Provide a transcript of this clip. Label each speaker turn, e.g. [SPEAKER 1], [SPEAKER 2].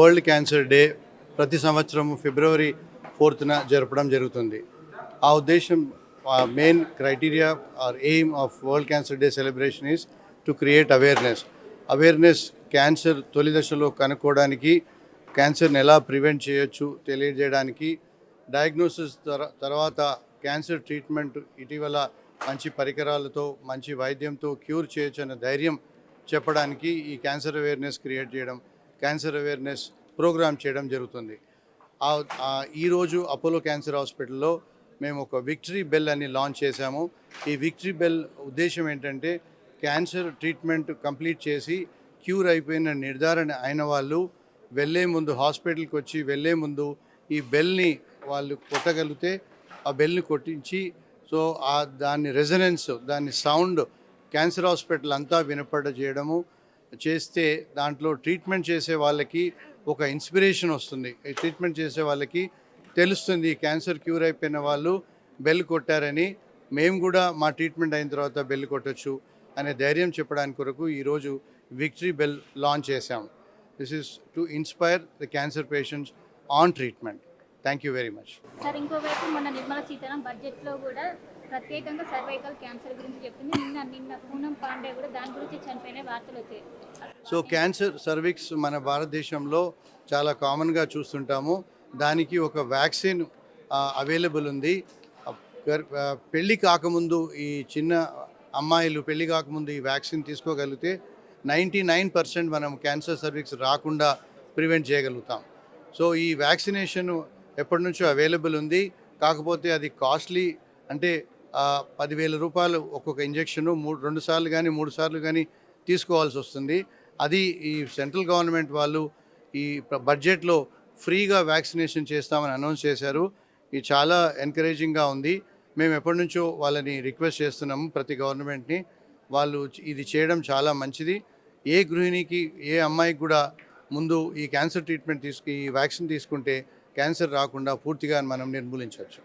[SPEAKER 1] World cancer day ప్రతి సంవత్సరం ఫిబ్రవరి 4న జరపడం జరుగుతుంది. ఆ ఉద్దేశం main criteria or aim of world cancer day celebration is to create awareness cancer తొలి దశలో కనుక్కోవడానికి, క్యాన్సర్ని ఎలా ప్రివెంట్ చేయొచ్చు తెలియజేయడానికి, డయాగ్నోసిస్ తర్వాత క్యాన్సర్ ట్రీట్మెంట్ ఇటీవల మంచి పరికరాలతో మంచి వైద్యంతో క్యూర్ చేయొచ్చు అనే ధైర్యం చెప్పడానికి ఈ క్యాన్సర్ అవేర్నెస్ క్రియేట్ చేయడం, క్యాన్సర్ అవేర్నెస్ ప్రోగ్రామ్ చేయడం జరుగుతుంది. ఈరోజు అపోలో క్యాన్సర్ హాస్పిటల్లో మేము ఒక విక్టరీ బెల్ అని లాంచ్ చేశాము. ఈ విక్టరీ బెల్ ఉద్దేశం ఏంటంటే క్యాన్సర్ ట్రీట్మెంట్ కంప్లీట్ చేసి క్యూర్ అయిపోయిన నిర్ధారణ అయిన వాళ్ళు వెళ్ళే ముందు, హాస్పిటల్కి వచ్చి వెళ్ళే ముందు ఈ బెల్ని వాళ్ళు కొట్టగలిగితే ఆ బెల్ని కొట్టించి దాని రెజనెన్స్, దాని సౌండ్ క్యాన్సర్ హాస్పిటల్ అంతా వినపడ చేయడము చేస్తే దాంట్లో ట్రీట్మెంట్ చేసే వాళ్ళకి ఒక ఇన్స్పిరేషన్ వస్తుంది. ఈ ట్రీట్మెంట్ చేసే వాళ్ళకి తెలుస్తుంది క్యాన్సర్ క్యూర్ అయిపోయిన వాళ్ళు బెల్ కొట్టారని, మేము కూడా మా ట్రీట్మెంట్ అయిన తర్వాత బెల్ కొట్టచ్చు అనే ధైర్యం చెప్పడానికి కొరకు ఈరోజు విక్టరీ బెల్ లాంచ్ చేశాం. This is to inspire the cancer patients on treatment. Thank you very much.
[SPEAKER 2] Sir, ఇంకోవైపు మొన్న నిర్మలా సీతారామన్ బడ్జెట్లో కూడా ప్రత్యేకంగా సర్వైకల్ క్యాన్సర్ గురించి చెప్పింది. నిన్న పూనం పాండే కూడా దాని గురించి చనిపోయిన వార్తలు వచ్చాయి.
[SPEAKER 1] సో క్యాన్సర్ సర్విక్స్ మన భారతదేశంలో చాలా కామన్గా చూస్తుంటాము. దానికి ఒక వ్యాక్సిన్ అవైలబుల్ ఉంది. పెళ్ళి కాకముందు ఈ చిన్న అమ్మాయిలు పెళ్ళి కాకముందు ఈ వ్యాక్సిన్ తీసుకోగలిగితే 99% మనం క్యాన్సర్ సర్విక్స్ రాకుండా ప్రివెంట్ చేయగలుగుతాం. సో ఈ వ్యాక్సినేషన్ ఎప్పటి నుంచో అవైలబుల్ ఉంది. కాకపోతే అది కాస్ట్లీ, అంటే 10,000 రూపాయలు ఒక్కొక్క ఇంజెక్షను 2 సార్లు కానీ 3 సార్లు కానీ తీసుకోవాల్సి వస్తుంది. అది ఈ సెంట్రల్ గవర్నమెంట్ వాళ్ళు ఈ బడ్జెట్లో ఫ్రీగా వ్యాక్సినేషన్ చేస్తామని అనౌన్స్ చేశారు. ఇది చాలా ఎంకరేజింగ్గా ఉంది. మేము ఎప్పటి నుంచో వాళ్ళని రిక్వెస్ట్ చేస్తున్నాము, ప్రతి గవర్నమెంట్ని. వాళ్ళు ఇది చేయడం చాలా మంచిది. ఏ గృహిణికి, ఏ అమ్మాయికి కూడా ముందు ఈ క్యాన్సర్ ట్రీట్మెంట్ ఈ వ్యాక్సిన్ తీసుకుంటే క్యాన్సర్ రాకుండా పూర్తిగా మనం నిర్మూలించవచ్చు.